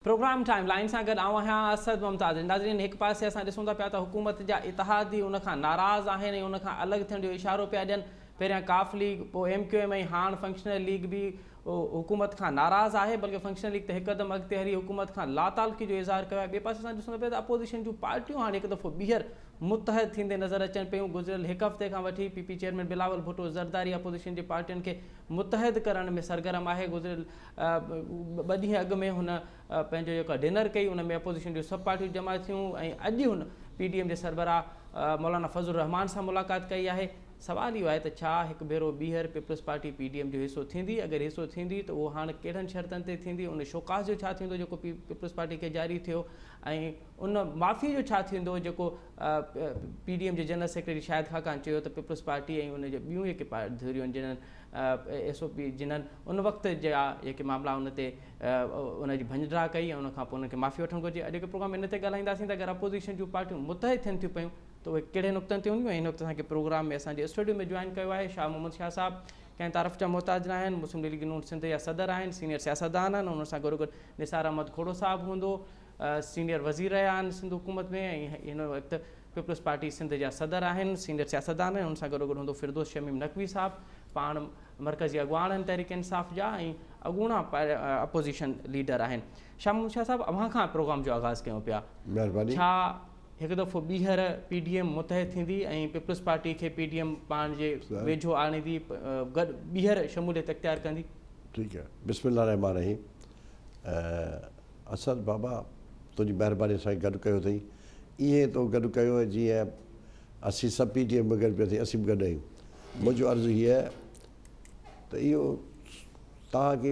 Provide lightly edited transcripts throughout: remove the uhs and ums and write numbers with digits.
Programme time line से गॾु आऊं आहियां असद मुमताज़। नाज़रीन, एक पासे असां ॾिसूं था पिया त हुकूमत जा इतिहादी उन खां नाराज़ आहिनि ऐं उन खां अलॻि थियण जो इशारो पिया ॾियनि। पहिरियां काफ लीग, पोइ MQM ऐं हाणे फंक्शनल लीग बि हुकूमत खां नाराज़ आहे, बल्कि फंक्शनल लीग त हिकदमि अॻिते हली हुकूमत खां लातालगी जो इज़हार कयो आहे। ॿिए पासे असां ॾिसूं था पिया त अपोज़िशन जूं पार्टियूं हाणे हिकु दफ़ो ॿीहर मुतहद थींदे नज़र अचनि पियूं। गुज़िरियल हिकु हफ़्ते खां वठी PP chairman Bilawal Bhutto Zardari opposition जी पार्टियुनि खे मुतहद करण में सरगर्म आहे। गुज़िरियल 2 ॾींहं अॻु में हुन पंहिंजो जेको डिनर कई, उन में अपोज़िशन जूं सभु पार्टियूं जमा थियूं ऐं अॼु हुन PDM जे सरबराह मौलाना फज़लुर रहमान सां मुलाक़ात कई आहे। सवाल इहो आहे त छा हिकु भेरो ॿीहर पीपल्स पार्टी PDM जो हिसो थींदी? अगरि हिसो थींदी त उहो हाणे कहिड़नि शर्तनि ते थींदी? उन शोकास जो छा थींदो जेको पीपल्स पार्टी खे जारी थियो? ऐं उन माफ़ी जो छा थींदो जेको PDM जे जनरल सेक्रेटरी शाहिद ख़ाक़ान चयो त पीपल्स पार्टी ऐं उन जे ॿियूं जेके धुरियूं आहिनि जिन्हनि SOP जिन्हनि उन वक़्त जा जेके मामला उन ते उन जी भंजड़ा कई ऐं उन खां पोइ उनखे माफ़ी वठणु घुरिजे। अॼु प्रोग्राम इन ते ॻाल्हाईंदासीं त अगरि अपोज़िशन जूं पार्टियूं मुतहद थियनि थियूं पियूं त उहे कहिड़े नुक़्तनि ते हूंदियूं। हिन वक़्तु असांखे प्रोग्राम में असांजे स्टूडियो में जॉइन कयो आहे शाह मोहम्मद शाह साहब। कंहिं तारीफ़ जा मोहताज न आहिनि, मुस्लिम लीग नून सिंध जा सदर आहिनि, सीनियर सियासतदान आहिनि। उन सां गॾोगॾु निसार अहमद खोड़ो साहिबु हूंदो, सीनियर वज़ीर रहिया आहिनि सिंध हुकूमत में ऐं हिन वक़्तु पीपल्स पार्टी सिंध जा सदर आहिनि, सीनियर सियासतदान आहिनि। उन सां गॾोगॾु हूंदो फिरदौस शमीम नक़वी साहिबु, पाण मरकज़ी अॻवान आहिनि तहरीक इंसाफ़ जा ऐं अॻूणा अपोज़िशन लीडर आहिनि। शाह मोहम्मद शाह साहिबु, अव्हां खां प्रोग्राम जो आगाज़ कयूं पिया। महिरबानी। छा हिकु दफ़ो ॿीहर PDM मुतहद थींदी ऐं पीपल्स पार्टी खे PDM पाण जे वेझो आणींदी, गॾु ॿीहर शमूलियत इख़्तियार कंदी? ठीकु आहे, बिस्मिल्लाह रहमान रहीम। असद बाबा, तुंहिंजी महिरबानी असांखे गॾु कयो अथई। ईअं तो गॾु कयो आहे जीअं असीं सभु PDM में गॾु पिया थियूं, असीं बि गॾु आहियूं। मुंहिंजो अर्ज़ु हीअ आहे त इहो तव्हांखे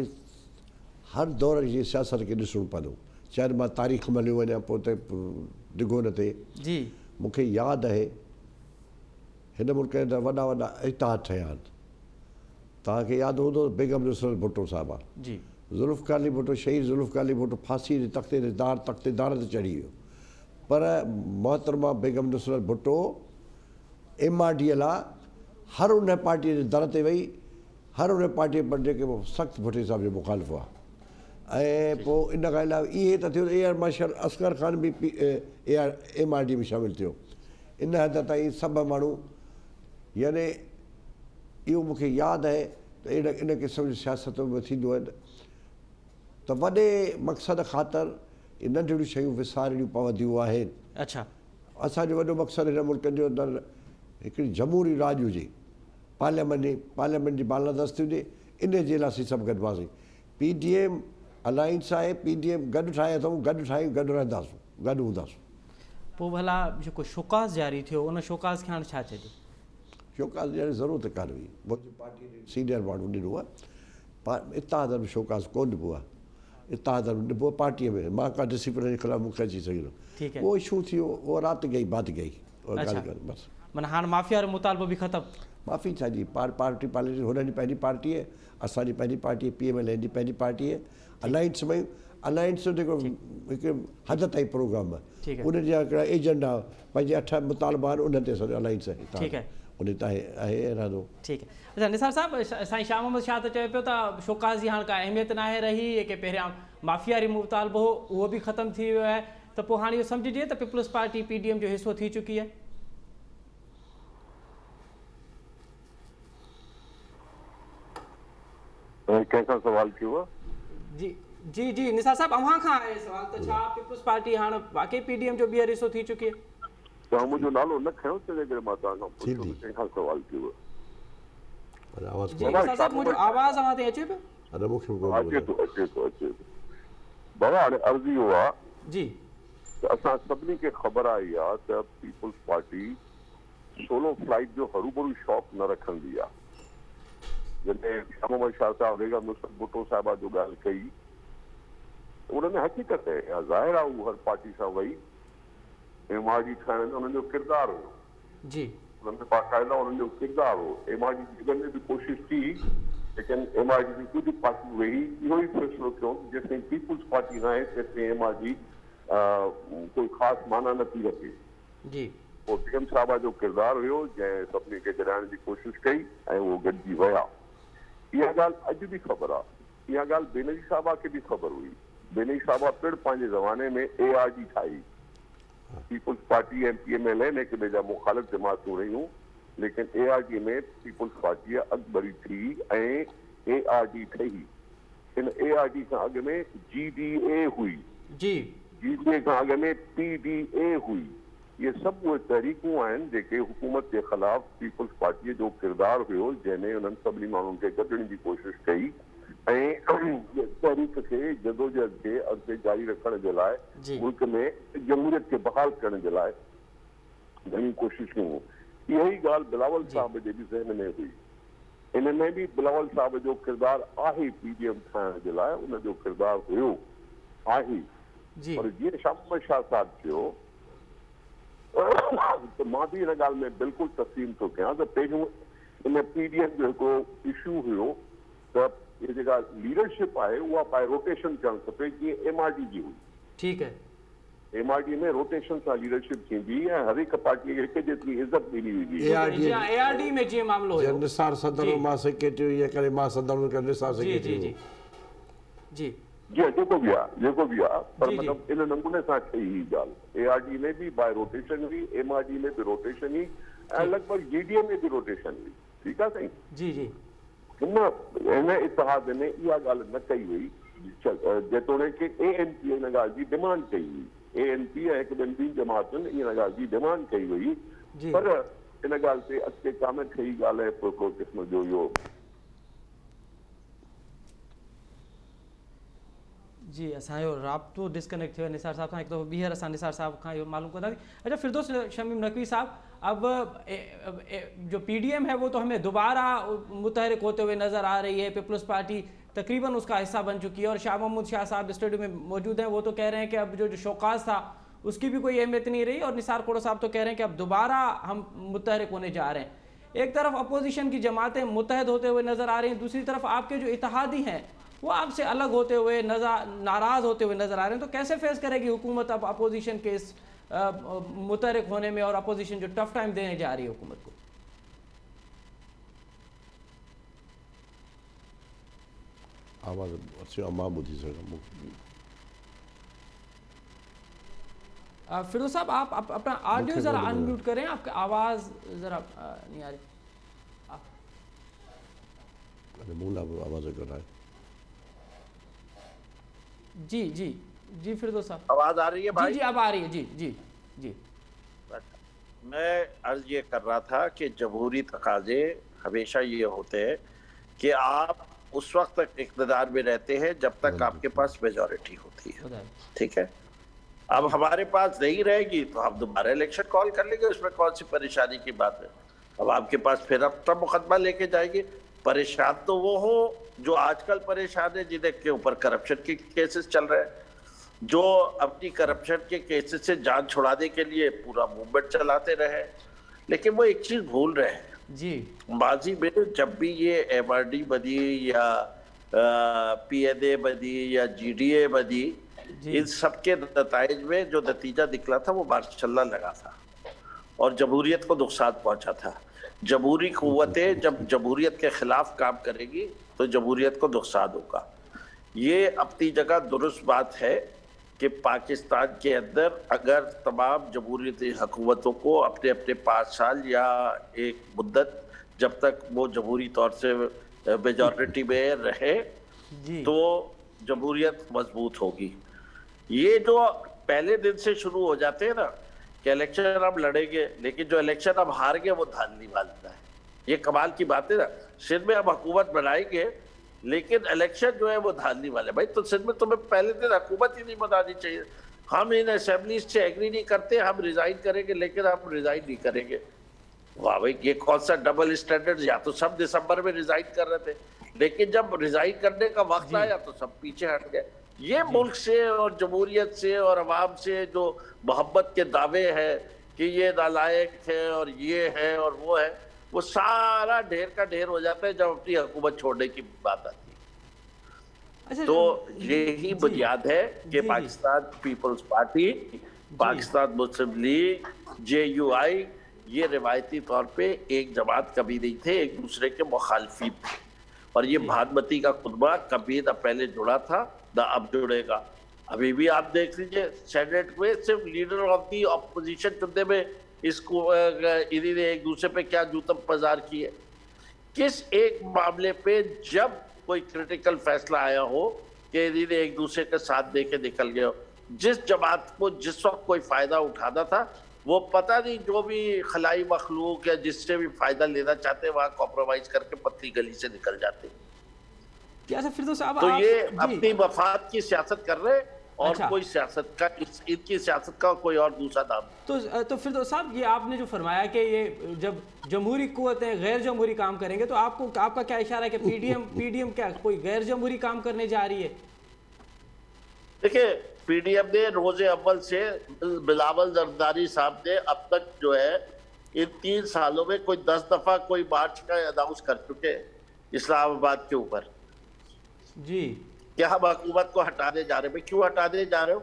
हर दौर जी सियासत खे ॾिसणो पवंदो, चाहे मां तारीख़ में हलियो वञा पोइ त डिघो न थिए। जी, मूंखे यादि आहे हिन मुल्क जा वॾा वॾा इतिहाद ठहिया आहिनि। तव्हांखे यादि हूंदो बेगम नुसरत भुट्टो साहिबु आहे, जी, ज़ुल्फ़िकार अली भुट्टो, शहीद ज़ुल्फ़िकार अली भुट्टो फांसी जे तख़्तेदार ते चढ़ी वियो। पर मोहतरमा बेगम नुसरत भुट्टो MRD लाइ हर उन पार्टीअ जे दर ते वेही, हर उन पार्टीअ पर जेके सख़्तु भुट्टे साहिब जो मुखालिफ़ हुआ। ऐं पोइ इन खां अलावा इहे त थियो एयर मार्शल असगर ख़ान बि MRD में शामिलु थियो। इन हद ताईं सभु माण्हू, यानी इहो मूंखे यादि आहे त इन क़िस्म जी सियासत में थींदो आहे त वॾे मक़सद ख़ातिर इहे नंढिड़ियूं शयूं विसारणियूं पवंदियूं आहिनि। अच्छा, असांजो वॾो मक़सदु हिन मुल्क जो अंदरि हिकिड़ी जमहूरी राज हुजे, पार्लियामेंट जी बालादस्ती हुजे। इन जे लाइ असीं सभु गॾु हुआसीं। PDM अलाइंस आहे, PDM गॾु ठाहे अथऊं, गॾु ठाहियूं, गॾु रहंदासीं, गॾु हूंदासीं। पोइ भला जेको शोकास जारी थियो उन शोकास खे हाणे छा चइजे? शोकास ॾियण जी ज़रूरत कान हुई। मुंहिंजी पार्टी सीनियर माण्हू ॾिनो आहे, इतिहाद में शोकास कोन ॾिबो आहे। इतिहाद में ॾिबो पार्टीअ में, मां का डिसिप्लिन जे ख़िलाफ़ु मूंखे अची सघंदो। उहो इशू थियो, उहो राति गई बात गई, बसि। माना हाणे माफ़ी वारो मुतालबो बि ख़तमु? माफ़ी छा जी, पार्टी पॉलिटिक्स, हुनजी पंहिंजी पार्टी आहे, असांजी पंहिंजी पार्टी आहे, PMLN जी पंहिंजी पार्टी आहे। अलायंस में अलायंस जो जेको हिकु हद ताईं प्रोग्राम आहे, उन जा हिकिड़ा एजेंडा पंहिंजे 8 मुतालबा आहिनि, उन ते असांजो अलायंस आहे। ठीकु आहे, उन ते आहे इरादो। ठीकु आहे। अच्छा निसार साहिबु, साईं शाह मोहम्मद शाह त चए पियो त शोकास जी हाणे का अहमियत न आहे रही, की पहिरियां माफ़ी वारी मुतालबो हो उहो बि ख़तमु थी वियो आहे, त पोइ हाणे इहो सम्झिजे त पीपल्स पार्टी PDM जो हिसो थी चुकी आहे? कंहिंखां सवाल कयो आहे? जी जी जी निसार साहिबु, अव्हां खां आहे सवाल त छा पीपल्स पार्टी हाणे वाकई PDM जो ॿीहर हिसो थी चुकी आहे? तव्हां मुंहिंजो नालो न खयो, तॾहिं करे मां तव्हांखां पुछियो कंहिंखां सवाल कयो आहे। जी निसार साहिबु, मुंहिंजो आवाज़ अव्हां ताईं अचे पियो? अचे थो। बाबा, हाणे अर्ज़ु इहो आहे जी त असां सभिनी खे ख़बर आहे इहा त पीपल्स पार्टी सोलो फ्लाइट जो हरूभरू शौक़ु न रखंदी आहे। जॾहिं शाह मोहम्मद शाह साहिबु बेगम नुसरत भुट्टो साहिबा जो ॻाल्हि कई, उनमें हक़ीक़त आहे, ज़ाहिर आहे उहो हर पार्टी सां वेही MRD ठाहिण में उन्हनि जो किरदारु हुयो। जी, उन्हनि बाक़ाइदा उन्हनि जो किरदारु हो। MRD में बि कोशिशि थी, लेकिन MRD जी कुझु पार्टियूं वेही इहो ई फ़ैसिलो कयो जेसिताईं पीपल्स पार्टी न आहे तेसिताईं MRD कोई ख़ासि माना नथी रखे। जी, पोइ बेगम साहिबा जो किरदारु हुयो जंहिं सभिनी खे ॼाणाइण जी कोशिशि कई ऐं उहो गॾिजी विया। इहा ॻाल्हि अॼु बि ख़बर आहे, इहा ॻाल्हि बेनज़ीर साहिबा खे बि ख़बर हुई। बेनी साहबा पिण पंहिंजे ज़माने में ARD ठाही, पीपुल्स पार्टी MPMLN के बेजा मुखालिफ़ जमातूं रहियूं, लेकिन ARD में पीपुल्स पार्टी अॻुभरी थी ऐं ARD ठही। इन ARD खां अॻु में GDA हुई, जी GDA खां अॻु में PDA हुई। ये सभु उहे तहरीकूं आहिनि जेके हुकूमत जे ख़िलाफ़ पीपुल्स पार्टीअ जो किरदारु हुयो, जंहिंमें उन्हनि सभिनी माण्हुनि खे गॾियण जी कोशिशि कई ऐं तहरीक खे जदोजहद खे अॻिते जारी रखण जे लाइ जी मुल्क में जमहूरियत खे बहाल करण जे लाइ घणी कोशिशूं कयूं। इहा ई ॻाल्हि बिलावल साहब जे बि ज़हन में हुई। इन में बि बिलावल साहब जो किरदारु आहे PDM ठाहिण जे लाइ, उन जो किरदारु हुयो आहे। जी पर जीअं शाम शाह साहब चयो त मां बि हिन ॻाल्हि में बिल्कुलु तस्लीम थो कयां त पहिरियों इन PDM जो हिकिड़ो इशू हुयो त इहा जेका लीडरशिप आहे उहा बाय रोटेशन करणु खपे, जीअं MRD जी हुई। ठीक है। MRD में रोटेशन सां लीडरशिप थींदी ऐं हर हिकु पार्टीअ खे हिकु जेतिरी इज़त ॾिनी वेंदी। जी हाँ, ARD में जीअं मामलो हुयो। निसार सदर मां सेक्रेटरी ईअं करे मां सदर करे निसार जी जी सेक्रेटरी जी जी जी जेको बि आहे पर जी, जी। मतिलबु इन नमूने सां ठही ही ॻाल्हि। ARD में बि बाय रोटेशन हुई, MRD में बि रोटेशन हुई ऐं लॻभॻि GDA में बि रोटेशन हुई। ठीकु आहे साईं। जी जी हिन इतिहाद में इहा ॻाल्हि न कई हुई, जेतोणीकि ANC हिन ॻाल्हि जी डिमांड कई हुई। ANC ऐं हिकु ॿिनि ॿिनि जमातुनि हिन ॻाल्हि जी डिमांड कई हुई, जी पर हिन ॻाल्हि ते अॻिते कान ठही ॻाल्हि आहे हिकिड़ो क़िस्म जो इहो। जी असांजो राब्तो डिस्कनेक्ट थियो है निसार साहब सां। हिकु दफ़ो ॿीहर असां निसार साहब खां इहो मालूम कंदासीं। अच्छा फिरदौस शमीम नकवी साहब, अब जो PDM है वो तो हमें दोबारा मुतहरिक होते हुए नज़र आ रही है। पीपल्स पार्टी तकरीबन उसका हिस्सा बन चुकी है और शाह महमूद शाह साहब स्टूडियो में मौजूद हैं। वो तो कह रहे हैं कि अब जो शौकास था उसकी भी कोई अहमियत नहीं रही और निसार कोड़ा साहब तो कह रहे हैं कि अब दोबारा हम मुतहरिक होने जा रहे हैं। एक तरफ अपोजिशन की जमातें मुतहद होते हुए नज़र आ रही हैं, दूसरी तरफ आपके जो इत्तेहादी हैं वो आपसे अलग होते हुए नाराज़ होते हुए नज़र आ रहे हैं। तो कैसे फेस करेगी हुकूमत अब अपोजिशन के इस मुतहरिक होने में और अपोजिशन जो टफ टाइम देने जा रही है हुकूमत को? आवाज़ अचे मां ॿुधी सघां। फिरोज साहब आप अपना ऑडियो ज़रा अनम्यूट करें, आपकी आवाज़ ज़रा नहीं आ रही। मूला आवाज़ कर रहा है। जी जी जी फिरदौस साहब आवाज आ रही है भाई? जी जी अब आ रही है। जी जी जी मैं अर्ज ये कर रहा था कि जमहूरी तकाजे हमेशा ये होते हैं कि आप उस वक्त तक इक़्तिदार में रहते हैं जब तक आपके पास मेजॉरिटी होती है। ठीक है, अब हमारे पास नहीं रहेगी तो आप दोबारा इलेक्शन कॉल कर लेंगे, उसमें कौन सी परेशानी की बात है। अब आपके पास फिर अपना मुकदमा लेके जाएंगे। परेशान तो वो हो जो आजकल परेशान है, जिनके ऊपर करप्शन के केसेस चल रहे हैं, जो अपनी करप्शन के केसेस से जान छुड़ाने के लिए पूरा मूवमेंट चलाते रहे, लेकिन वो एक चीज भूल रहे हैं जी। माजी में जब भी ये MRD बनी या PNA बनी या GDA बनी, इन सब के नताइज में जो नतीजा निकला था वो माशाल्लाह लगा था और जमहूरियत को नुकसान पहुंचा था। जमहूरी कुव्वतें जब जमहूरियत के खिलाफ काम करेगी तो जमहूरियत को नुकसान होगा। ये अपनी जगह दुरुस्त बात है कि पाकिस्तान के अंदर अगर तमाम जमहूरियती हुकूमतों को अपने अपने 5 साल या एक मुद्दत जब तक वो जमहूरी तौर से मेजॉरिटी में रहे तो जमहूरियत मजबूत होगी। ये जो पहले दिन से शुरू हो जाते हैं ना कि इलेक्शन हम लड़ेंगे, लेकिन जो इलेक्शन हम हार गए वो धांधली मारता है। ये कमाल की बात है ना। सिंध में हम हुकूमत बनाएंगे लेकिन इलेक्शन जो है वो धांधली वाले। भाई तो सिंध में तुम्हें पहले दिन हुकूमत ही नहीं बनानी चाहिए। हम इन असेंबलीज से एग्री नहीं करते, हम रिजाइन करेंगे, लेकिन हम रिजाइन नहीं करेंगे। वाह भाई, ये कौन सा डबल स्टैंडर्ड। या तो सब दिसंबर में रिजाइन कर रहे थे, लेकिन जब रिजाइन करने का वक्त आया तो सब पीछे हट गए। ये मुल्क से और जमहूरियत से और अवाम से जो मोहब्बत के दावे हैं कि ये नालायक है और ये है और वो है, वो सारा ढेर का ढेर हो जाता है जब अपनी हुकूमत छोड़ने की बात आती है। अच्छा, तो यही बुनियाद है कि पाकिस्तान पीपल्स पार्टी, पाकिस्तान मुस्लिम लीग, JUI ये रिवायती तौर पे एक जमात कभी नहीं थे, एक दूसरे के मुखालिफिन थे। और ये भानुमती का खुतबा कभी न पहले जुड़ा था न अब जुड़ेगा। अभी भी आप देख लीजिए सेनेट में सिर्फ लीडर ऑफ दी ऑपोजिशन चुनने में इसको इन्हीं ने एक दूसरे पे क्या जूतम बाजार की है। किस एक मामले पे जब कोई क्रिटिकल फैसला आया हो कि इन्हीं ने एक दूसरे के साथ दे के निकल गए हो। जिस जमात को जिस वक्त कोई फायदा उठाना था वो पता नहीं जो भी खलाई मखलूक या जिससे भी फायदा लेना चाहते वहां कॉम्प्रोमाइज करके पतली गली से निकल जाते। अच्छा फिरदौस साहब, तो आप ये जी, अपनी मफाद की सियासत कर रहे हैं और अच्छा। कोई सियासत का इनकी सियासत का कोई और दूसरा नाम। तो फिरदौस साहब, ये आपने जो फरमाया कि ये जब जमहूरी कुव्वतें गैर जमहूरी काम करेंगे, तो आपका क्या इशारा है कि पीडीएम क्या कोई गैर जमहूरी काम करने जा रही है? देखिए, पीडीएम ने रोजे अव्वल से बिलावल जरदारी साहब ने अब तक जो है इन 3 सालों में कोई 10 दफा कोई मार्च का अनाउंस कर चुके हैं इस्लामाबाद के ऊपर। जी, क्या हम हुकूमत को हटाने जा रहे हैं? क्यों हटाने जा रहे हो?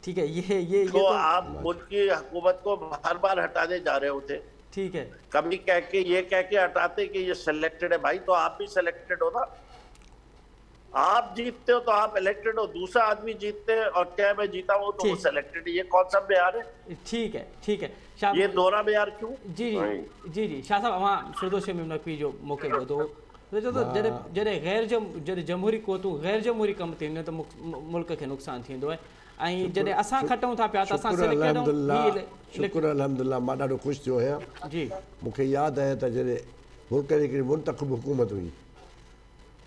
ठीक है, ये तो आप उनकी हुकूमत को हर बार हटाने जा रहे होते। ठीक है, कभी कह के हटाते कि ये सिलेक्टेड है। भाई तो आप भी सिलेक्टेड हो ना। आप जीतते हो तो आप इलेक्टेड हो, दूसरा आदमी जीतते हैं और क्या मैं जीता हूं तो वो सिलेक्टेड है। ये कौन सा मेयार है? ठीक है शाह, ये दोहरा मेयार क्यों? जी शाह साहब, वहाँ फिरदौस मेमनकी जो मौके दो जॾहिं जॾहिं जमहूरी क़वतूं गैर जमहूरी कम थींदियूं आहिनि त मुल्क खे नुक़सानु थींदो आहे। ऐं जॾहिं असां खटूं था पिया त असां शुक्र अल्हम्दुलिल्लाह, मां ॾाढो ख़ुशि थियो आहियां। जी, मूंखे यादि आहे त जॾहिं मुल्क जी हिकिड़ी मुंतख़ब हुकूमत हुई,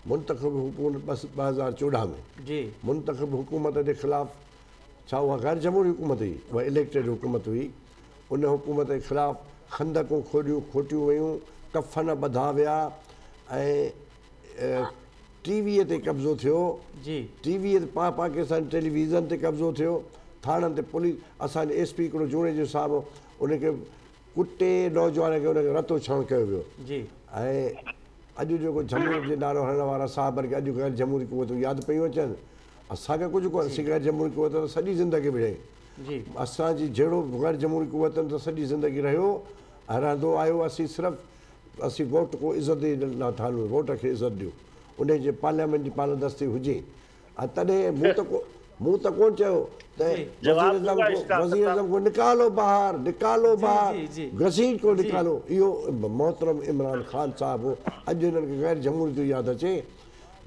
मुंतख़ब हुकूमत 2014 में जी, मुंतख़ब हुकूमत जे ख़िलाफ़, छा उहा गैर जमहूरी हुकूमत हुई? उहा इलेक्टेड हुकूमत हुई। उन हुकूमत जे ख़िलाफ़ खंदकूं खोटियूं वयूं, कफ़न ॿधा विया ऐं टीवीअ ते कब्ज़ो थियो। जी, टीवीअ ते पाकिस्तान टेलीविज़न ते कब्ज़ो थियो, थाणनि ते पुलिस, असांजे एसपी हिकिड़ो जूणे जो साहिबु उनखे कुटे नौजवान खे उनखे रतो छण कयो वियो। जी, ऐं अॼु जेको जमहूर जे नालो हणण वारा साहिबनि खे अॼु गैर जमहूरी कुवतूं यादि पियूं अचनि। असांखे कुझु कोन्हे, असीं गैर जमहूरी कुवत त सॼी ज़िंदगी मिले। जी, असांजी जहिड़ो गैर जमहूरी कुवतनि त सॼी ज़िंदगी रहियो ऐं रहंदो आयो। असीं वोट को इज़त ई न ठाहियूं, वोट खे इज़त ॾियो, उन जे पार्लियामेंट जी पालदस्ती हुजे। ऐं तॾहिं मूं त कोन चयो त वज़ीर आज़म को निकालो ॿाहिरि, घसीट को निकालो। इहो मोहतरम इमरान ख़ान साहिबु अॼु हिननि खे गैर जमहूरी थी यादि अचे।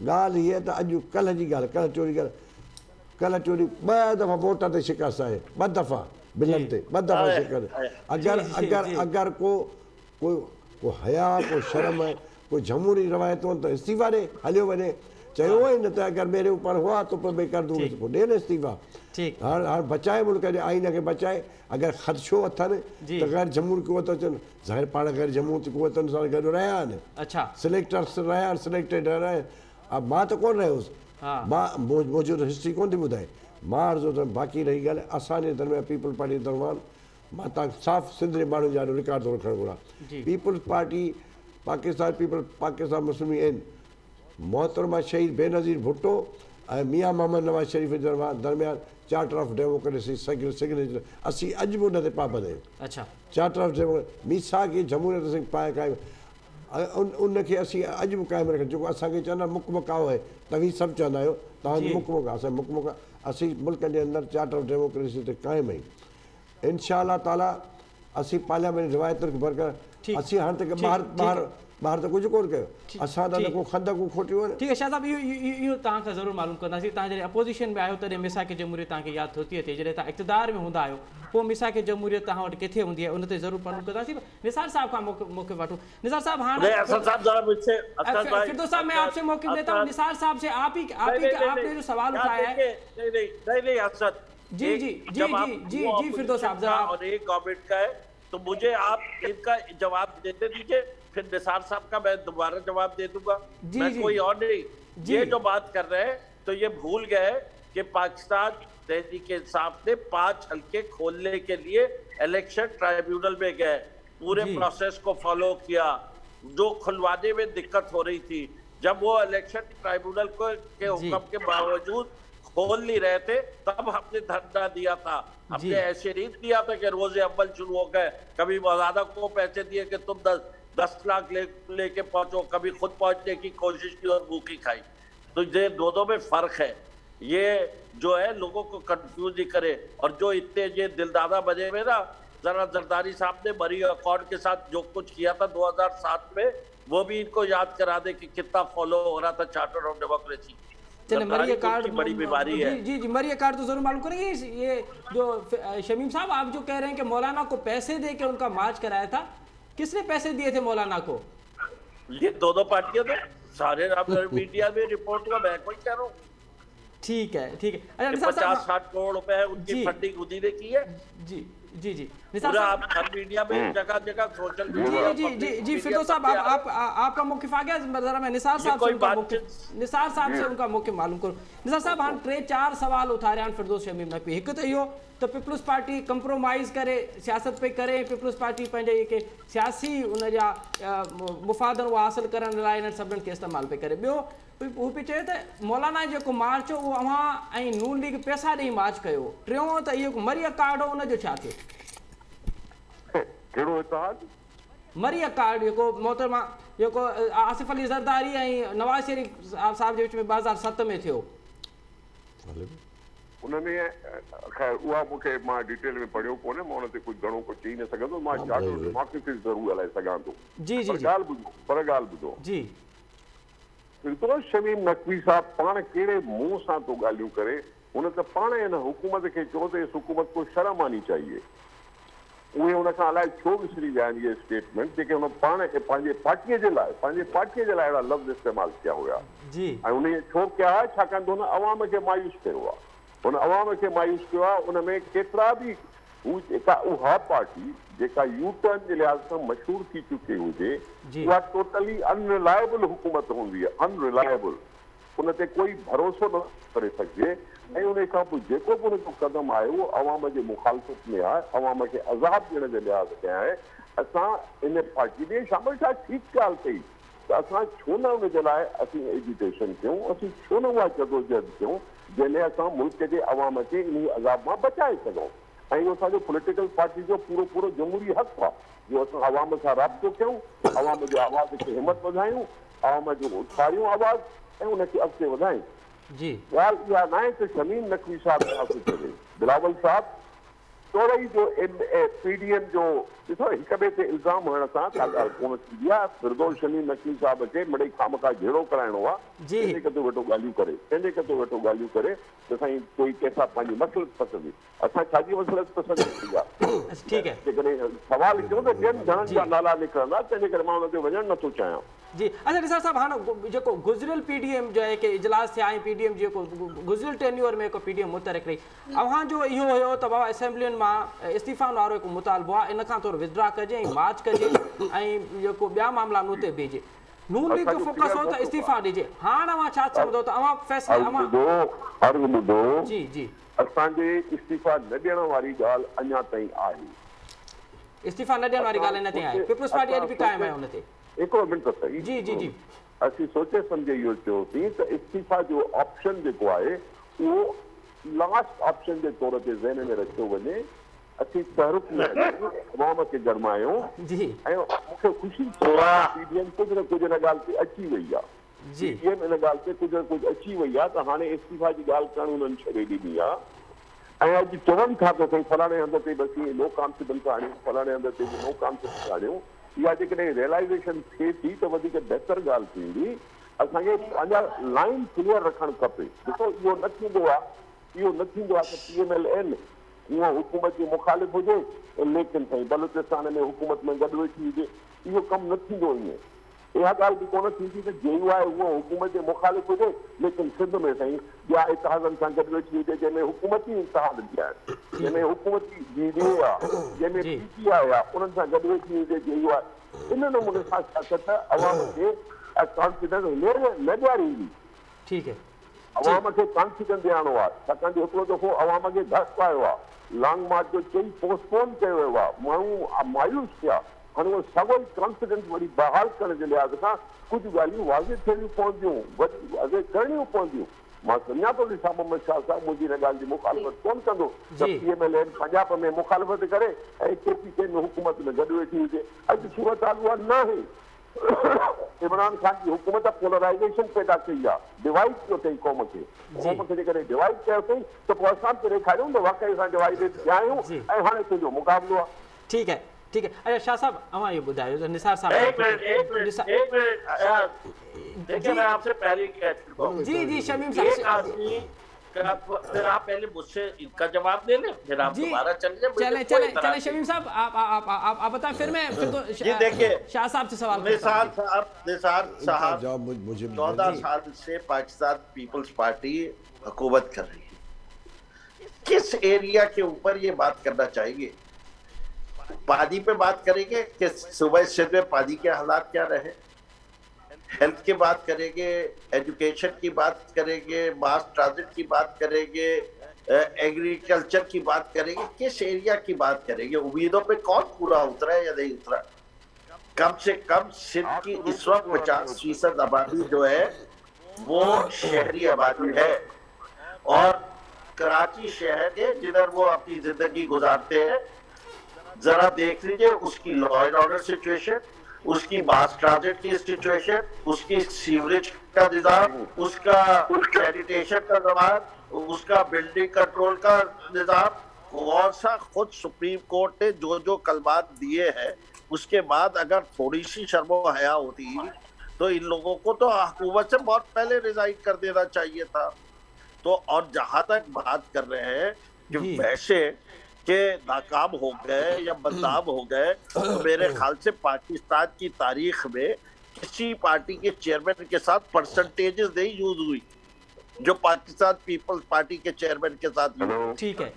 ॻाल्हि हीअ त अॼु कल्ह जी ॻाल्हि, कल्ह चोरी 2 दफ़ा वोट ते शिकस्त आहे, 2 दफ़ा बिलनि ते 2 दफ़ा शिकस्त। अगरि को हया, को शर्म, को जमहूरी रवायतों त इस्तीफ़ा ॾे, हलियो वञे। चयो ई न त अगरि मेरे ऊपर हुआ तो मैं कर दूंगा, पोइ ॾे न इस्तीफ़ा। हाणे बचाए मुल्क जे आईन खे बचाए। अगरि ख़दशो अथनि त गैर जमहूरी कुवत अचनि, ज़ाहिर पाण गैर जमहूरी कुवतनि सां गॾु रहिया आहिनि। अच्छा, सिलेक्टर्स रहिया आहिनि, सिलेक्टेड रहिया आहिनि। मां त कोन रहियोसि, मां मौजूदु हिस्ट्री कोन थी ॿुधाए। मां अर्ज़ो त बाक़ी रही ॻाल्हि असांजे दरमियान पीपल पार्टी दरमियान, मां तव्हां साफ़ सिंध जे माण्हुनि जा रिकॉर्ड थो रखणु घुरां। पीपल्स पार्टी पाकिस्तान मुस्लिम आहिनि, मोहतरमा शहीद बेनज़ीर भुट्टो ऐं मियां मोहम्मद नवाज़ शरीफ़ जे दरमियान चार्टर ऑफ डेमोक्रेसी सिग्नेचर, असीं अॼु बि उन ते पाबंद आहियूं। अच्छा, चार्टर ऑफ डेमोक्रेसी मीसा खे जमहूरियत सिंह पाए क़ाइमु, उनखे असीं अॼु बि क़ाइमु रखियो। जेको असांखे चवंदा मुकमकाओ आहे, तव्हीं सभु चवंदा आहियो तव्हांजो मुकमका, असां मुकमका, असीं मुल्क जे अंदरि चार्टर ऑफ डेमोक्रेसी ते क़ाइमु आहियूं। इंशा अल्लाह ताला असीं पार्लियामेंट रिवायतुनि खे बरक़रार, असीं हाणे त ॿाहिरि त कुझु कोन कयो, असां त न को खंदकूं खोटियूं आहिनि। ठीकु आहे शाह साहब, इहो तव्हांखां ज़रूरु मालूम कंदासीं। तव्हां जॾहिं अपोज़िशन में आहियो तॾहिं मिसाक जमहूरियत तव्हांखे यादि थो थी अचे, जॾहिं तव्हां इक़्तिदार में हूंदा आहियो पोइ मिसाक जमहूरियत तव्हां वटि किथे हूंदी आहे, उन ते ज़रूरु मालूम कंदासीं। निसार साहब खां मौक़े वठूं। निसार साहब, हाणे फिरदौस साहब मैं आपसे मौक़े देता हूँ। निसार साहब से आपने जो सवाल उठाया है, जी फिरदौस साहब, और एक गवर्नमेंट का है तो मुझे आप इनका जवाब देते दीजिए, फिर निसार साहब का मैं दोबारा जवाब दे दूंगा। मैं कोई और नहीं। ये जो बात कर रहे हैं तो ये भूल गए कि पाकिस्तान तहरीक इंसाफ ने 5 हल्के खोलने के लिए इलेक्शन ट्राइब्यूनल में गए, पूरे प्रोसेस को फॉलो किया। जो खुलवाने में दिक्कत हो रही थी, जब वो इलेक्शन ट्राइब्यूनल के हुक्म के बावजूद खोल नहीं रहे थे, तब हमने धरना दिया था। हमने ऐसे नहीं दिया था कि रोजे अव्वल शुरू हो गए, कभी मौलाना को पैसे दिए कि तुम 10 लाख लेके पहुंचो, कभी खुद पहुंचने की कोशिश की और भूखी खाई। तो ये दोनों में फर्क है। ये जो है लोगों को कंफ्यूज ही करे। और जो इतने ये दिलदादा बजे हुए ना, जरा जरदारी साहब ने मरी अकॉर्ड के साथ जो कुछ किया था 2007 में, वो भी इनको याद करा दे कि कितना फॉलो हो रहा था चार्टर ऑफ डेमोक्रेसी। चले मरिया कार्ड बड़ी बीमारी है। जी जी मरिया कार्ड तो जरूर मालूम करेंगे। ये जो शमीम साहब आप जो कह रहे हैं कि मौलाना को पैसे दे के उनका मार्च कराया था, किसने पैसे दिए थे मौलाना को? ये दोनों पार्टियां थे, सारे मीडिया में रिपोर्ट हुआ, मैं कोई कह रहा हूँ। ठीक है ठीक है। अच्छा 50-60 करोड़ रुपए है उनकी फंडिंग उन्हीं ने की है। जी जी जी पूरा आप हर मीडिया में जगह जगह सोशल मीडिया। जी जी जी फिरदौस साहब आपका मौक़िफ़ आ गया। जरा मैं निसार साहब से उनका मौक़िफ़ मालूम करूं। निसार साहब हाणे 3-4 सवाल उथारिया आहिनि फिरदौस शमीम नक़वी। हिकु त इहो त पीपल्स पार्टी कंप्रोमाइज़ करे सियासत पई करे, पीपल्स पार्टी पंहिंजे जेके सियासी उन जा मुफ़ाद उहा हासिल करण लाइ इन्हनि सभिनीनि खे इस्तेमालु पई करे। ॿियो हू पई चए त मौलाना जेको मार्च हो उहो अव्हां ऐं नून लीग पैसा ॾेई मार्च कयो। टियों त इहो मरिया कार्ड हो, उनजो छा थियो? कहिड़ो इतिहाद? मरिया कार्ड जेको मोहतरमा जेको आसिफ अली ज़रदारी ऐं नवाज़ शरीफ साहब जे विच में 2007 में थियो। उनमें ख़ैर उहा मूंखे मां डिटेल में पढ़ियो कोन्हे, मां उन ते कुझु घणो कुझु चई न सघंदो। मां चार्टर ऑफ डेमोक्रेसी ज़रूरु ॻाल्हाए सघां थो। जी जी पर ॻाल्हि ॿुधो जी। फिरदौस शमीम नक़वी साहब पाण कहिड़े मुंहं सां थो ॻाल्हियूं करे? हुन त पाण हिन हुकूमत खे चयो त इस हुकूमत को शर्म आनी चाहिए। उहे हुन खां अलाए छो विसरी विया आहिनि इहे स्टेटमेंट जेके हुन पाण खे पंहिंजे पार्टीअ जे लाइ अहिड़ा लफ़्ज़ इस्तेमालु कया हुया। जी ऐं उन छो कया आहे? छाकाणि त हुन अवाम खे मायूस कयो आहे। हुन अवाम खे मायूस कयो आहे। उन में केतिरा बि हू जेका उहा पार्टी जेका यू टर्न जे लिहाज़ सां मशहूरु थी चुकी हुजे, उहा टोटली अनरिलायबल हुकूमत हूंदी आहे। अनरिलायबल, उन ते कोई भरोसो न करे सघिजे। ऐं उन खां पोइ जेको बि उनजो क़दम आहे उहो अवाम जे मुखालफ़त में आहे, अवाम खे अज़ाब ॾियण जे लिहाज़ ते आहे। असां इन पार्टी में शामिल छा ठीकु ॻाल्हि कई त असां छो न उनजे लाइ असीं एजुटेशन कयूं, असीं छो न उहा जदोजहद कयूं जंहिंमें असां मुल्क जे अवाम खे इन अज़ाब मां बचाए सघूं। ऐं इहो असांजो पॉलिटिकल पार्टी जो पूरो जमहूरी हक़ आहे जो असां अवाम सां राब्तो कयूं, अवाम जे आवाज़ खे हिमत वधायूं, अवाम जो उथारियूं आवाज़ ऐं उनखे अॻिते वधायूं। जी ॻाल्हि इहा न आहे त शमीम नक़वी साहब चवे बिलावल साहब तोड़ई जो पीडीएम जो ॾिसो हिक ॿिए ते इल्ज़ाम हणण सां का ॻाल्हि कोन थींदी आहे। फिरदौस शमीम नक़वी साहब खे मिड़ई खामखा जहिड़ो कराइणो आहे, कंहिंजे कतो वेठो ॻाल्हियूं करे त साईं कोई कंहिंसां पंहिंजी मसलत पसंदि। असां छाजी मसलत पसंदि थी आहे? जेकॾहिं सवाल कयूं त ॿियनि घणनि जा नाला निकिरंदा, तंहिंजे करे मां हुन ते वञणु नथो चाहियां। जी अच्छा निसार साहब हाणे जेको गुज़िरियल पीडीएम जो आहे कि इजलास थिया ऐं पीडीएम जेको गुज़िरियल टेन्योर में हिकु पीडीएम मुतहरिक रही, अव्हांजो इहो हुयो त बाबा असेंबलियुनि मां इस्तीफ़ाउनि वारो हिकु मुतालबो आहे, इन खां थोरो विथड्रा कजे ऐं मार्च कजे ऐं जेको ॿिया मामला उन ते बीहे। नून लीग जो फोकस हो त इस्तीफ़ा ॾिजे। हाणे अव्हां छा चवंदो त अव्हां फ़ैसिलो जी जी असांजे इस्तीफ़ा न ॾियण वारी ॻाल्हि अञा ताईं आहे। इस्तीफ़ा न ॾियण वारी ॻाल्हि अञा ताईं आहे। पीपल्स पार्टी अॼु बि क़ाइमु आहे हुन ते। हिकिड़ो मिंट त सही। जी जी जी असीं सोचे सम्झे इहो चयोसीं त इस्तीफ़ा जो ऑप्शन जेको आहे उहो लास्ट ऑप्शन जे तौर ते ज़हन में रखियो वञे। असीं तहरुक में अवाम खे गरमायूं ऐं मूंखे ख़ुशी थी पीडीएम कुझु न कुझु हिन ॻाल्हि ते अची वई आहे। पीडीएम हिन ॻाल्हि ते कुझु न कुझु अची वई आहे त हाणे इस्तीफ़ा जी ॻाल्हि करणु हुननि छॾे ॾिनी आहे। ऐं अॼु चवनि था त साईं फलाणे हंध ते बसि नो कॉन्फिडेंस आणियूं, फलाणे हंध ते नो कॉन्फिडेंस आणियूं। इहा जेकॾहिं रियलाइज़ेशन थिए थी त वधीक बहितर ॻाल्हि थींदी। असांखे पंहिंजा लाइन क्लियर रखणु खपे। ॾिसो इहो न थींदो आहे त PMLN उहा हुकूमत जी मुखालिफ़ हुजे लेकिन साईं बलूचिस्तान में हुकूमत में गॾु वेठी हुजे, इहो कमु न थींदो। ईअं इहा ॻाल्हि बि कोन थींदी त जेको आहे उहो हुकूमत जे मुखालिफ़ हुजे लेकिन सिंध में साईं ॿिया इतिहादनि सां गॾु वेठी हुजे जंहिंमें हुकूमती इतिहाद बि आहिनि, जंहिंमें हुकूमती DDA आहे, जंहिंमें PTI आहे, उन्हनि सां गॾु वेठी हुजे जेको आहे। इन नमूने सां सियासत अवाम खे कॉन्फिडेंस न ॾियारींदी। ठीकु है, अवाम खे कॉन्फिडेंस ॾियारणो आहे। छाकाणि जो हिकिड़ो दफ़ो अवाम खे धक्को आयो आहे, लॉन्ग मार्च जो चई पोस्टपोन कयो वियो आहे, माण्हू मायूस थिया। हाणे उहो सभई कॉन्फिडेंस वरी बहाल करण जे लिहाज़ सां कुझु ॻाल्हियूं वाज़िह थियणियूं पवंदियूं, वरी करणियूं पवंदियूं। मां सम्झां थो ॾिसां मोहम्मद शाह साहब मुंहिंजी हिन ॻाल्हि जी मुखालिफ़त कोन कंदो त PMLN पंजाब में मुखालिफ़त करे ऐं KPK में हुकूमत में गॾु वेठी हुजे। अॼु सूरत हाल उहा न आहे। इमरान खान की हुकूमत पोलराइजेशन पैदा कई आहे, डिवाइड कयो अथई क़ौम खे जेकॾहिं डिवाइड कयो अथई त पोइ असां बि ॾेखारियूं त वाक़ई असां डिवाइडेड थिया आहियूं ऐं हाणे तुंहिंजो मुक़ाबिलो आहे। ठीक है, ठीक है। अच्छा शाह साहब अवां ये बुधायो तो निसार साहब एक मिनट देखिए मैं आपसे पहले कह चुका हूं। जी शमीम एक साहब आदमी फिर आप पहले मुझसे इनका जवाब दे लें, फिर आप दोबारा चले शमीम साहब आप बताएं, फिर मैं फिर तो जी देखिए शाह साहब से सवाल निसार साहब जवाब मुझे 14 साल से पाकिस्तान पीपल्स पार्टी हुकूमत कर रही है, किस एरिया के ऊपर ये बात करना चाहिए? पानी पे बात करेंगे कि सुबह सिंध में पानी के हालात क्या रहे, हेल्थ की बात करेंगे, एजुकेशन की बात करेंगे, मास ट्रांजिट की बात करेंगे, एग्रीकल्चर की बात करेंगे, किस एरिया की बात करेंगे? उम्मीदों पे कौन पूरा उतरा है या नहीं उतरा? कम से कम सिंध की इस वक्त 50% आबादी जो है वो शहरी आबादी है और कराची शहर के जिधर वो अपनी जिंदगी गुजारते हैं, जरा देख लीजिए उसकी लॉ एंड ऑर्डर सिचुएशन, उसकी मास ट्रांजिट की सिचुएशन, उसकी सीवरेज का निजाम, उसका सैनिटेशन का निजाम, उसका बिल्डिंग कंट्रोल का निजाम, कौन सा खुद सुप्रीम कोर्ट ने जो जो कलमात दिए हैं उसके बाद अगर थोड़ी सी शर्मो हया होती तो इन लोगों को तो हुकूमत से बहुत पहले रिजाइन कर देना चाहिए था। तो और जहां तक बात कर रहे हैं कि वैसे के नाकाम हो गए या बदनाम हो गए, तो मेरे ख्याल से पाकिस्तान की तारीख में किसी पार्टी के चेयरमैन के साथ परसेंटेजेस नहीं यूज हुई जो पाकिस्तान पीपल्स पार्टी के चेयरमैन के साथ यूज। ठीक है,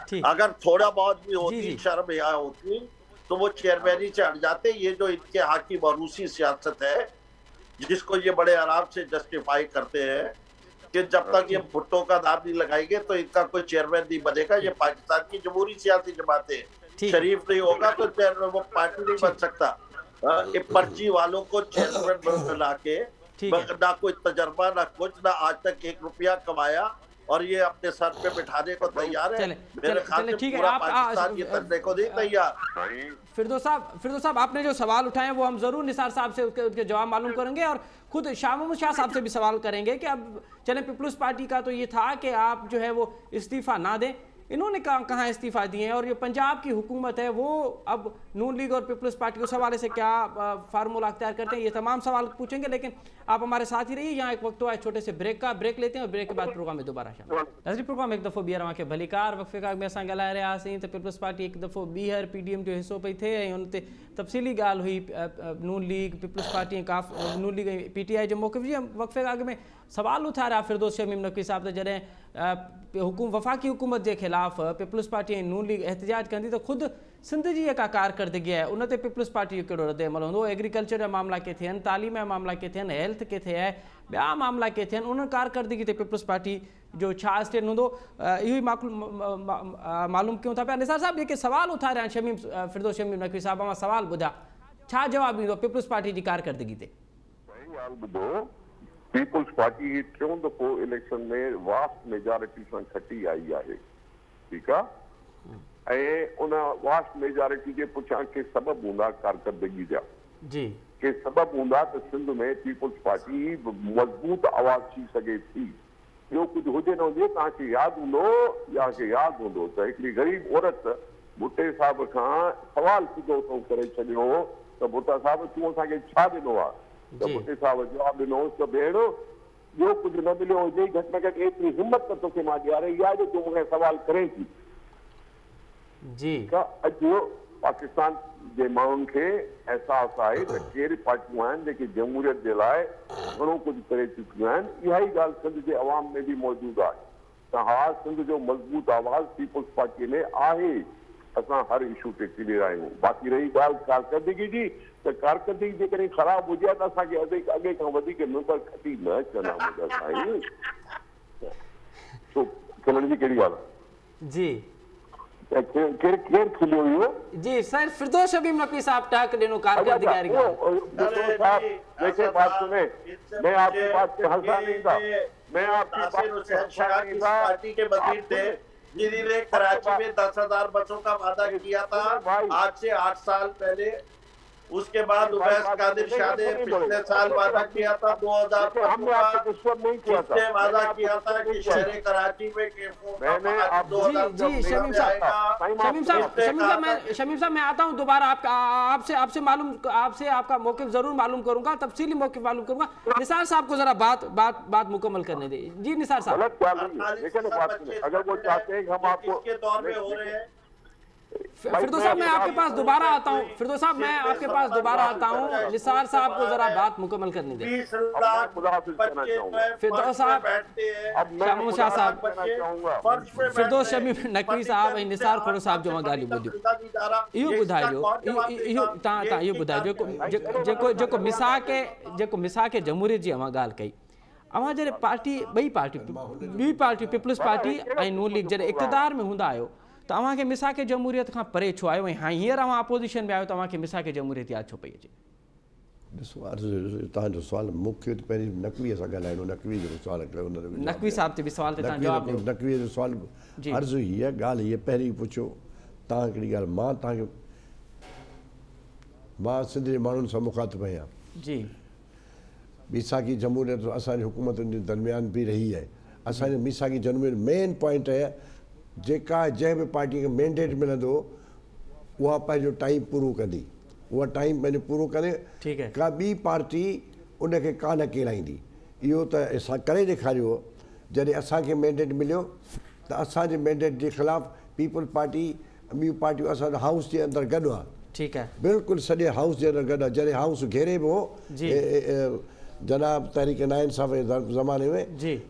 ठीक। अगर थोड़ा बहुत भी होती शर्म या होती तो वो चेयरमैन से हट जाते। ये जो इनके यहाँ की मरूसी सियासत है जिसको ये बड़े आराम से जस्टिफाई करते हैं कि जब तक ये भुट्टो का नाम नहीं लगाएंगे तो इनका कोई चेयरमैन नहीं बनेगा। ये पाकिस्तान की जमहूरी सियासी जमात है, शरीफ नहीं होगा तो चेयरमैन वो पार्टी नहीं बन सकता। ये पर्ची वालों को चेयरमैन बना के ना कोई तजर्बा ना कुछ, ना आज तक 1 रुपया कमाया और ये अपने सर पे बिठाने को तैयार है। मेरे ख्याल से पूरा पाकिस्तान ये करने को नहीं तैयार। फिरदौस साहब आपने जो सवाल उठाए वो हम जरूर निसार साहब से उसके जवाब मालूम करेंगे और खुद शाह महमूद शाह साहब से भी सवाल करेंगे कि अब चले पीपल्स पार्टी का तो ये था कि आप जो है वो इस्तीफा ना दें, इन्होंने कहाँ इस्तीफा दिए हैं और ये पंजाब की हुकूमत है वो अब नून लीग और पीपल्स पार्टी उस हवाले से क्या फार्मूला अख्तियार करते हैं, ये तमाम सवाल पूछेंगे। लेकिन आप हमारे साथ ही रहिए, यहाँ एक वक्त हुआ है छोटे से ब्रेक लेते हैं और ब्रेक के बाद प्रोग्राम में दोबारा शामिल। नज़री प्रोग्राम एक दफ़ो ॿीहर के भलीकार वक़्फ़े खां में असां ॻाल्हाए रहियासीं त पीपल्स पार्टी एक दफ़ो ॿीहर PDM जो हिस्सो पई थिए ऐं हुन ते तफ़सीली ॻाल्हि हुई नून लीग पीपल्स पार्टी ऐं नून लीग ऐं PTI जो मौक़िफ़ जी वक़्फ़े खां में सवाल उथारिया फिरदौस शमीम नक़वी साहब त जॾहिं वफ़ाक़ी हुकूमत के ख़िलाफ़ पीपल्स पार्टी ऐं नून लीग एहतजाज कंदी तो ख़ुद सिंध जी जेका कारकर्दगी है उन ते पीपल्स पार्टी जो कहिड़ो रद्द अमल हूंदो, एग्रीकल्चर जा मामला के थियनि, तालीम जा मामला के थियनि, हेल्थ के थे है, ॿिया मामला के थियनि, उन कारकर्दगी ते पीपल्स पार्टी जो छा स्टैंड हूंदो इहो ई मालूम कयूं था पिया। निसार साहब जेके सवाल उथारिया फिरदौस शमीम नक़वी साहब मां सवाल ॿुधा, छा जवाब ईंदो पीपल्स पार्टी जी कारकर्दगी ते? पीपल्स पार्टी टियों दफ़ो इलेक्शन में वास्ट मेजॉरिटी सां खटी आई आहे, ठीकु आहे, ऐं उन वास्ट मेजॉरिटी के पुठियां के सबब हूंदा कारकर्दगी जा जी के सबब हूंदा त सिंध में पीपल्स पार्टी मज़बूत आवाज़ थी सघे थी। ॿियो कुझु हुजे न हुजे, तव्हांखे यादि हूंदो त हिकिड़ी ग़रीब औरत भुट्टे साहिब खां सवाल सिधो थो करे छॾियो त भुट्टा साहिब तूं असांखे छा ॾिनो आहे? त भुट्टे साहिब जवाबु ॾिनोसि त भेण ॿियो कुझु न मिलियो हुजे, घटि में घटि एतिरी हिमत त तोखे मां ॾियारे इहा जो तूं मूंखे सवाल करे थी। जी त अॼु पाकिस्तान जे माण्हुनि खे अहसासु आहे त कहिड़ी पार्टियूं आहिनि जेके जमहूरियत जे लाइ घणो कुझु करे चुकियूं आहिनि। इहा ई ॻाल्हि सिंध जे अवाम में बि मौजूदु आहे त हा सिंध जो मज़बूत आवाज़ पीपल्स पार्टीअ में आहे, असां हर इशू ते क्लियर आहियूं। बाक़ी रही ॻाल्हि कारकर्दगी जी त कारकर्दगी जेकॾहिं ख़राबु हुजे त असांखे अॻे खां वधीक मेंबर खटी न अचनि मुंहिंजा साईं, छो खिलण जी कहिड़ी ॻाल्हि आहे? जी केरु खिलियो इहो? जी सर फिरदौस शमीम नक़वी साहब टहक ॾिनो कारकर्दगी देखिए बात सुने, मैं आपकी बात से हंसा नहीं था, मैं आपकी बात से हंसा नहीं था। पार्टी के वजीर थे जिन्होंने कराची में 10,000 बसों का वादा किया था आज से 8 साल पहले। उसके बाद उवैस कादिर शाह ने पिछले साल वादा किया था 2000 हमने आपसे दुश्मन नहीं किया था। जिसने वादा किया था कि शहर कराची में मैंने आप जी शमीम साहब मैं आता हूं दोबारा आपसे आपका मौक़िफ़ जरूर मालूम करूंगा, तफसीली मौक़िफ़ मालूम करूंगा। निसार साहब को जरा बात मुकम्मल करने दे। जी निसार साहब, गलत क्या नहीं है, देखिए ना बात सुनिए, अगर वो चाहते हैं कि हम आपको किसके दौर में हो रहे हैं। फिरदौस साहब मैं आपके पास दोबारा आता हूँ। फिरदौस साहब मैं आपके पास दोबारा आता हूँ। निसार साहब को जरा बात मुकम्मल करने दें। 20 लाख फिरदौस साहब, शामू शाह साहब, फिरदौस शमीम नकवी साहब ऐं निसार खोड़ो साहब जो मां ॻाल्हियूं ॿुधियूं, इहो ॿुधाइजो जेको मिसाक जमहूरियत जी अवां ॻाल्हि कई, अवां जॾहिं ॿई पार्टी पीपल्स पार्टी ऐं नून लीग जॾहिं इक़्तिदार में हूंदा आहियो त अव्हांखे मिसाक जमहूरियत खां परे छो आयो, ऐं हींअर अवां अपोज़िशन में आहियो त अव्हांखे मिसाक जमहूरियत यादि छो पई अचे? ॾिसो तव्हांजो सुवालु मूंखे त पहिरीं नकवीअ सां ॻाल्हाइणो, नकवी जेको सुवालु कयो नकवी साहब ते बि सुवाल ते तव्हां जवाबु ॾियो। नकवीअ जो सुवालु अर्ज़ु हीअ ॻाल्हि हीअ पहिरीं पुछो तव्हां हिकिड़ी ॻाल्हि, मां सिंध जे माण्हुनि सां मुखातिबु आहियां। जी मीसाकी जमहूरियत असांजी हुकूमतुनि जे दरमियान बि रही आहे। असांजे मीसाकी जमहूरियत मेन पॉइंट आहे जेका जंहिं बि पार्टीअ खे मैंडेट मिलंदो उहा पंहिंजो टाइम पूरो कंदी, उहा टाइम पंहिंजो पूरो करे का ॿी पार्टी उनखे कान केराईंदी। इहो त असां करे ॾेखारियो। जॾहिं असांखे मैंडेट मिलियो त असांजे मैंडेट जे ख़िलाफ़ु पीपल पार्टी ॿियूं पार्टियूं असांजे हाउस जे अंदरि गॾु आहे। ठीकु आहे, बिल्कुलु सॼे हाउस जे अंदरि गॾु आहे। जॾहिं हाउस घेरे पियो जनाब तहरीक नाइन साहब जे ज़माने में,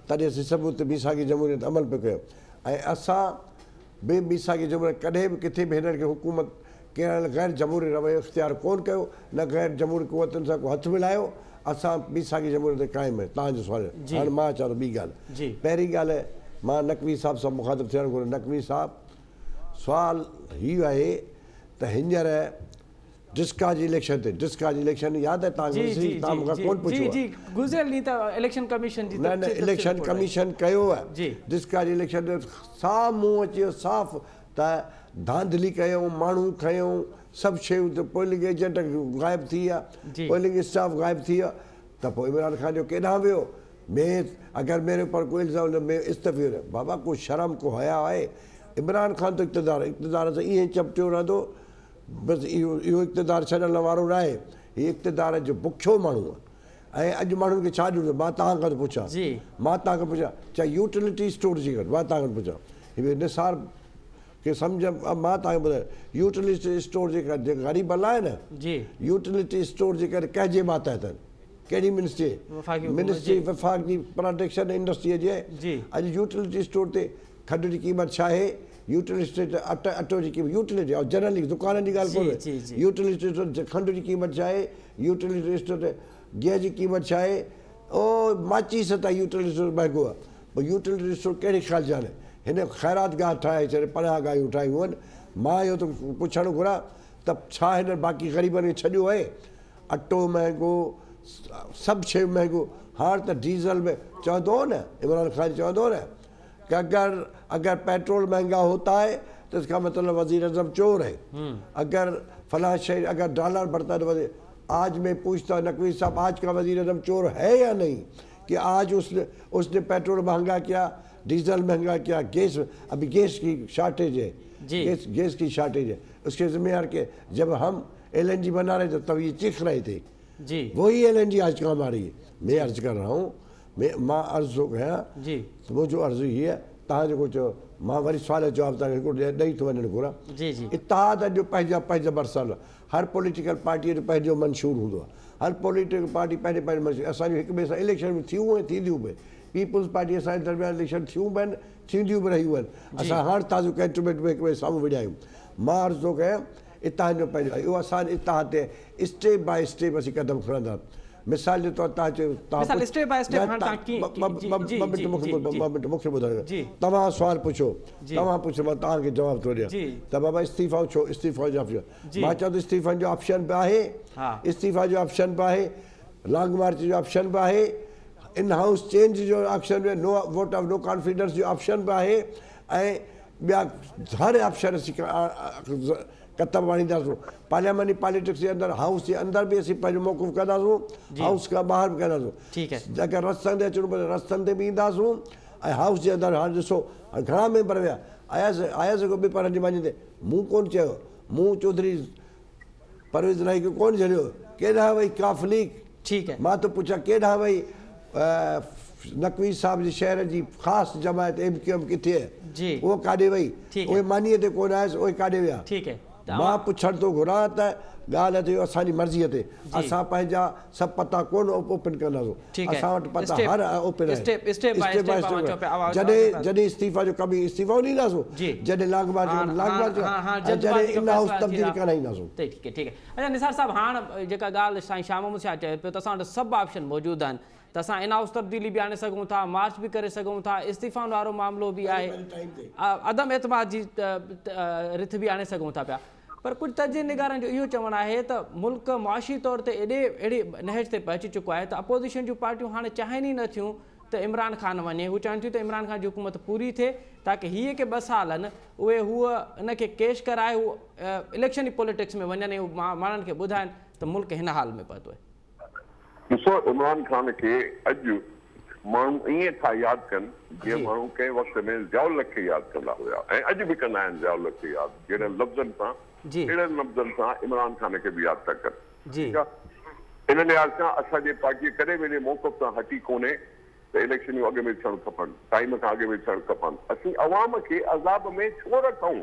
तॾहिं असीं सभु उते मीसाकी जमहूरियत अमल पियो कयो। ऐं असां बे मीसाकी जमहूरियत कॾहिं बि किथे बि हिननि खे हुकूमत करण गैर जमहूरी रवैयो इख़्तियार कोन कयो, न गैर जमहूरी क़ुवतुनि सां को हथु मिलायो। असां मीसाकी जमहूरियत क़ाइमु आहे। तव्हांजो सुवालु हाणे मां चवां थो ॿी ॻाल्हि। पहिरीं ॻाल्हि आहे मां नकवी साहब सां मुखातिबु थियणु घुरिजे। नकवी साहब, सुवालु हीअ आहे त हींअर डिस्का जी इलेक्शन ते, डिस्का जी इलेक्शन यादि आहे तव्हांखे? तव्हां मूंखां कोन पुछो न इलेक्शन कमीशन कयो आहे। डिस्का जी इलेक्शन ते साम्हूं अची साफ़ त धांधली कयूं, माण्हू खयूं, सभु शयूं, त पोलिंग एजेंट ग़ाइबु थी विया, पोलिंग स्टाफ ग़ाइबु थी विया। त पोइ इमरान ख़ान जो केॾांहुं वियो? अगरि मेरे ऊपर कोई इल्ज़ाम में इस्तीफ़ो ॾे, बाबा को शर्म को हया आहे? इमरान ख़ान त इक़्तिदार सां ईअं चपटियो रहंदो, बसि इहो इक़्तिदार छॾण वारो न आहे। हीअ इक़्तिदार जो बुखियो माण्हू आहे। ऐं अॼु माण्हुनि खे छा ॾिनो? मां तव्हांखां थो पुछां, चाहे यूटिलिटी स्टोर जी ॻाल्हि, मां तव्हांखां पुछां, हीअ निसार खे सम्झ मां तव्हांखे ॿुधायां, यूटिलिटी स्टोर जेका ग़रीब अला आहे न, यूटिलिटी स्टोर जेका कंहिंजे मातहत आहिनि? कहिड़ी मिनिस्ट्री? मिनिस्ट्री वफ़ाक़ जी प्रोडक्शन इंडस्ट्रीअ जे। अॼु यूटिलिटी स्टोर ते खंड जी क़ीमत छा आहे? यूटिलिटी अटो जी क़ीमत, यूटिलिटी ऐं जनरली दुकाननि जी ॻाल्हि कोन्हे। यूटिलिटी स्टोर खंड जी क़ीमत छा आहे? यूटिलिटी स्टोर ते गैस जी क़ीमत छा आहे? माचीस ताईं यूटिलिटी स्टोर महांगो आहे। पोइ यूटिलिटी स्टोर कहिड़ी ख़्याल जाने? हिन ख़ैरात गाह ठाहे छॾे, पनाह गाहियूं ठाहियूं आहिनि। मां इहो त पुछणु घुरां त छा हिन बाक़ी ग़रीबनि खे छॾियो आहे? अटो महांगो, सभु शयूं महांगो। हाणे त डीज़ल में चवंदो हो न, इमरान ख़ान चवंदो हो न कि अगर पेट्रोल महंगा होता है तो इसका मतलब वज़ीर अज़म चोर है। अगर फलां शहर अगर डॉलर बढ़ता है तो आज मैं पूछता हूँ नकवी साहब, आज का वज़ीर अज़म चोर है या नहीं? कि आज उसने पेट्रोल महंगा किया, डीजल महंगा किया, गैस, अभी गैस की शॉर्टेज है, गैस की शॉर्टेज है। उसके ज़िम्मेदार के जब हम LNG बना रहे थे तब ये चीख रहे थे, वही LNG आज काम आ रही है। मैं अर्ज़ कर रहा हूँ, मां अर्ज़ु कयां, मुंहिंजो अर्ज़ु हीअ आहे, तव्हां जेको चयो मां वरी सुवाल जो जवाबु तव्हांखे हिकिड़ो ॾेई थो वञणु घुरां। इत्तेहाद अॼु पंहिंजा मरसल, हर पॉलिटिकल पार्टीअ जो पंहिंजो मंशूर हूंदो आहे। हर पॉलिटिकल पार्टी पंहिंजे मंशूर, असांजो हिक ॿिए सां इलेक्शन बि थियूं ऐं थींदियूं बि। पीपल्स पार्टी असांजे दरमियान इलेक्शन थियूं बि आहिनि, थींदियूं बि रहियूं आहिनि। असां हाणे ताज़ो कैंटोनमेंट में हिक ॿिए साम्हूं विढ़िया आहियूं। मां अर्ज़ु थो कयां इत्तेहाद जो पंहिंजो, इहो असांजे इत्तेहाद ते स्टेप बाय स्टेप असीं कदम खणंदा। मिसाल जे तौर तव्हां चयो मूंखे ॿुधायो, तव्हां सुवालु पुछो, तव्हां पुछो, मां तव्हांखे जवाबु थो ॾियां त बाबा इस्तीफ़ा छो? इस्तीफ़ा जो ऑप्शन, मां चवां थो इस्तीफ़नि जो ऑप्शन बि आहे, इस्तीफ़ा जो ऑप्शन बि आहे, लॉन्ग मार्च जो ऑप्शन बि आहे, इन हाउस चेंज जो ऑप्शन बि, नो वोट ऑफ नो कॉन्फिडेंस जो ऑप्शन बि आहे। ऐं ॿिया हर ऑप्शन असीं कतब आणींदासूं पार्लियामेंट्री पॉलिटिक्स जे अंदरि हाउस जे अंदरि बि असीं पंहिंजो मौक़िफ़ कंदासूं हाउस खां ॿाहिरि बि कंदासूं ठीक है अगरि रस्तनि ते अचणो पए रस्तनि ते बि ईंदासूं ऐं हाउस जे अंदरि हाणे ॾिसो घणा मेंबर विया आयासीं को ॿिए पार्टी जी मानी ते मूं कोन चयो मूं चौधरी परवेज़ इलाही खे कोन छॾियो केॾांहुं वई काफ लीग ठीक है मां तो पुछां केॾांहुं वई नक़वी साहब जे शहर जी ख़ासि जमायत MQM किथे आहे जी उहो काॾे वई ठीक उहे मानीअ ते कोन आयसि उहे काॾे विया ठीक है मां पुछण थो घुरां त ॻाल्हि अचे असांजी मर्ज़ीअ ते असां पंहिंजा सभु पता कोन ओपन कंदासीं ठीक है असां वटि पता स्टेप हर open step step by step आवां चो पे आवाज जॾहिं इस्तीफ़ा जो कमी इस्तीफ़ो ॾींदासूं जी जॾहिं लाॻबाज जॾहिं इन हाउस तब्दील कराईंदासूं ठीक है अच्छा निसार साहब हाणे जेका ॻाल्हि साईं श्याम मूंसां चए पियो त असां वटि सभु ऑप्शन मौजूदु आहिनि त असां इन हाउस तब्दीली बि आणे सघूं था मार्च बि करे सघूं था इस्तीफ़ाउनि वारो मामिलो बि आहे अदम एतमाद जी रिथ बि आणे सघूं था पिया पर कुझु तर्जीह निगारनि जो इहो चवणु आहे त मुल्क मुआशी तौर ते अहिड़ी नहज ते पहुची चुको आहे त अपोज़िशन जूं पार्टियूं हाणे चाहिनि ई नथियूं त इमरान ख़ान वञे हू चाहिनि थियूं त इमरान ख़ान जी हुकूमत पूरी थिए ताकी हीअ के 2 साल आहिनि उहे हूअ इनखे कैश कराए हू इलेक्शन जी पॉलिटिक्स में वञनि ऐं माण्हुनि खे ॿुधाइनि त मुल्क हिन हाल में पहुतो आहे ॾिसो इमरान ख़ान खे अॼु माण्हू ईअं था यादि कनि जीअं माण्हू कंहिं वक़्त में ज़ियाउल खे यादि कंदा हुया ऐं अॼु बि कंदा आहिनि ज़ियाउल खे यादि जहिड़े लफ़्ज़नि सां अहिड़नि लफ़्ज़नि सां इमरान ख़ान खे बि यादि था कनि ठीकु आहे इन लिहाज़ सां असांजे पार्टीअ कॾहिं बि मौक़िफ़ सां हटी कोन्हे त इलेक्शनियूं अॻु में थियणु खपनि टाइम खां अॻु में थियणु खपनि असीं अवाम खे अज़ाब में छो रखूं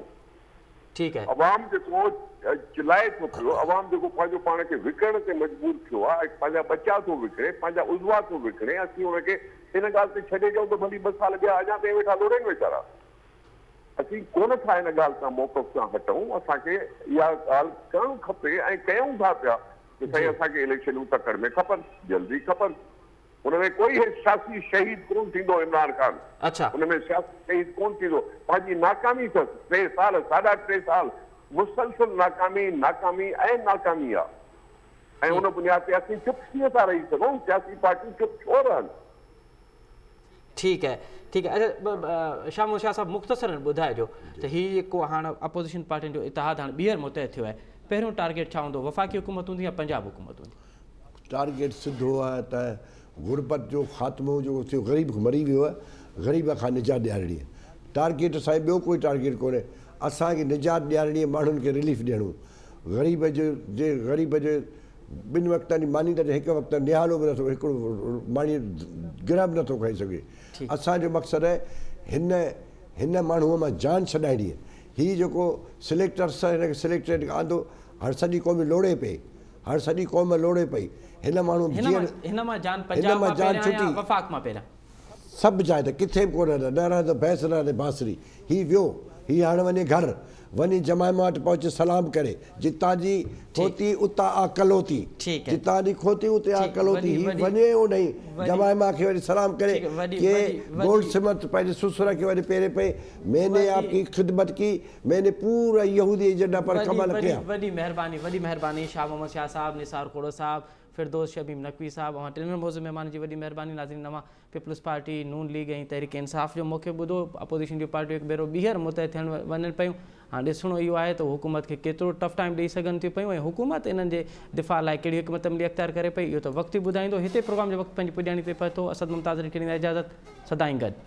ठीक है अवाम जेको चिलाए थो पियो अवाम जेको पंहिंजो पाण खे विकिरण ते मजबूर थियो आहे पंहिंजा बचा थो विकिणे पंहिंजा उज़वा थो विकिणे असीं हुनखे हिन ॻाल्हि ते छॾे ॾियूं त भली 2 साल ॿिया अञा ताईं वेठा लोड़नि वीचारा असीं कोन था हिन ॻाल्हि सां मौक़िफ़ सां हटूं असांखे इहा ॻाल्हि करणु खपे ऐं कयूं था पिया त साईं असांखे इलेक्शनूं तकड़ में खपनि जल्दी खपनि हुनमें कोई सियासी शहीद कोन थींदो इमरान ख़ान अच्छा हुनमें सियासी शहीद कोन थींदो पंहिंजी नाकामी अथसि 3 साल 3.5 साल मुसलसल नाकामी ऐं नाकामी आहे ऐं हुन बुनियाद ते असीं चुप कीअं था रही सघूं सियासी पार्टियूं चुप छो रहनि ठीक है अच्छा शाम शाह साहब मुख़्तसरन ॿुधाइजो त हीउ जेको हाणे अपोज़िशन पार्टियुनि जो इतिहाद हाणे ॿीहर मुतहद थियो आहे पहिरियों टारगेट छा हूंदो वफ़ाक़ी हुकूमत हूंदी या पंजाब हुकूमत हूंदी टारगेट सिधो आहे त गुरबत जो ख़ात्मो जेको थियो ग़रीब मरी वियो आहे ग़रीब खां निजात ॾियारणी आहे टारगेट असांखे ॿियो कोई टारगेट कोन्हे असांखे निजात ॾियारणी आहे माण्हुनि खे रिलीफ ॾियणो ग़रीब जे 2 वक़्तनि जी मानी त हिकु वक़्तु निहालो बि नथो हिकिड़ो मानी गिरह बि नथो खाई सघे असांजो मक़सदु आहे हिन माण्हूअ मां जान छॾाइणी आहे हीउ जेको सिलेक्टर्स हिनखे सिलेक्टेड आंदो हर सॼी क़ौम लोड़े पई हर सॼी क़ौम लोड़े पई हिन माण्हू हिन मां जान पंजाब मां पहिरियां या वफ़ाक़ मां पहिरियां सभु जाइ ते किथे बि कोन न रहंदो भैंस न रहंदे बांसुरी हीउ वियो हीउ हाणे वञे घर वञी जमायमा वटि पहुचे सलाम करे जितां जी खोती उतां आ कलोती जितां जी खोती उते आ कलोती हीउ वञे उन जमायमा खे वरी सलाम करे के गोल्ड सिमत पंहिंजे ससुर खे वरी पहिरें पई मैंने आपकी खिदमत की मैंने पूरा यहूदी एजेंडा पर कमल किया वॾी महिरबानी शाह मोहम्मद शाह साहब निसार खोड़ो साहब फिरदौस शमीम नकवी साहब और टिनि मौज़ूअ महिमान जी वॾी महिरबानी नाज़रीन नवां पीपल्स पार्टी नून लीग ऐं तहरीक इंसाफ़ जो मौक़े ॿुधो अपोज़िशन जूं पार्टियूं हिकु भेरो ॿीहर मुतहद थियण वञनि पियूं हाणे ॾिसणो इहो आहे त हुकूमत खे केतिरो टफ टाइम ॾेई सघनि थियूं पियूं ऐं हुकूमत इन्हनि जे दिफ़ा लाइ कहिड़ी हिकमत अमली अख़्तियार करे पई इहो त वक़्तु ई ॿुधाईंदो हिते प्रोग्राम जो वक़्तु पंहिंजी पुॼाणी ते पहुतो असद मुमताज़ खे ॾींदा इजाज़त सदाईं गॾु